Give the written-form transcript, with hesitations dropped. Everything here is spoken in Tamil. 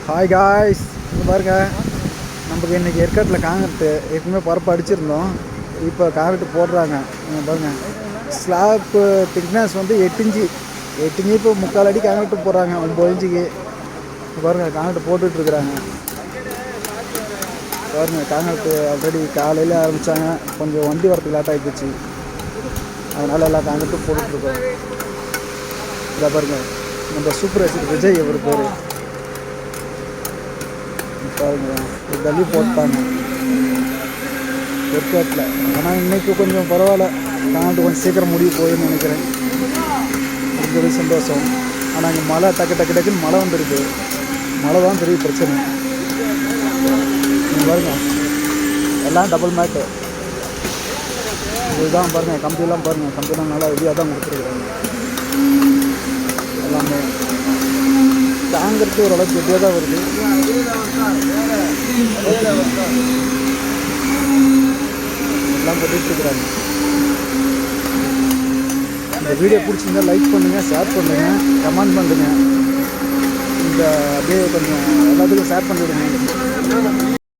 ஹாய் காய்ஸ், இங்கே பாருங்க, நமக்கு இன்றைக்கி ஏற்காட்டில் காங்கிரட்டு எப்பவுமே பரப்பு அடிச்சிருந்தோம். இப்போ காங்கிரட்டு போடுறாங்க. இங்கே பாருங்கள், ஸ்லாப்பு திக்னஸ் வந்து 8 இன்ச்சு இப்போ 3/4 அடி காங்கிரட்டு போடுறாங்க. 9 இன்ச்சுக்கு பாருங்கள் காங்கிரட்டு போட்டுட்ருக்குறாங்க. பாருங்கள் காங்கிரட்டு ஆல்ரெடி காலையில் ஆரம்பித்தாங்க. கொஞ்சம் வண்டி வரத்துக்கு லேட் ஆகி போச்சு, அதனால் எல்லாம் காங்கிரட்டு போட்டுட்ருக்கோம். இதை பாருங்கள், நம்ம சூப்பர் ரசிகர் விஜய் அவர் பேர் பாருங்க, ஒரு தள்ளி போட்டாங்க ஏற்காட்டில். ஆனால் இன்றைக்கி கொஞ்சம் பரவாயில்ல, காங்கிரட்டு கொஞ்சம் சீக்கிரம் முடிவு போயின்னு நினைக்கிறேன். கொஞ்சம் சந்தோஷம். ஆனால் அங்கே மழை டக்குன்னு மழை வந்துருக்கு. மழை தான் பெரிய பிரச்சனை. பாருங்க, எல்லாம் டபுள் மேட்டு. இதுதான் பாருங்கள், கம்பியெல்லாம் பாருங்கள், கம்பியெல்லாம் நல்லா ஹெவியாக தான் கொடுத்துருக்குறாங்க. எல்லாமே காங்கிரட்டு ஓரளவுக்கு கெட்டியாக தான் வருது. எல்லாம் கட்டிட்டுருக்குறாங்க. இந்த வீடியோ பிடிச்சிருந்தா லைக் பண்ணுங்கள், ஷேர் பண்ணுங்கள், கமெண்ட் பண்ணுங்கள். இந்த அப்படியே கொஞ்சம் எல்லாத்துக்கும் ஷேர் பண்ணிவிடுங்க.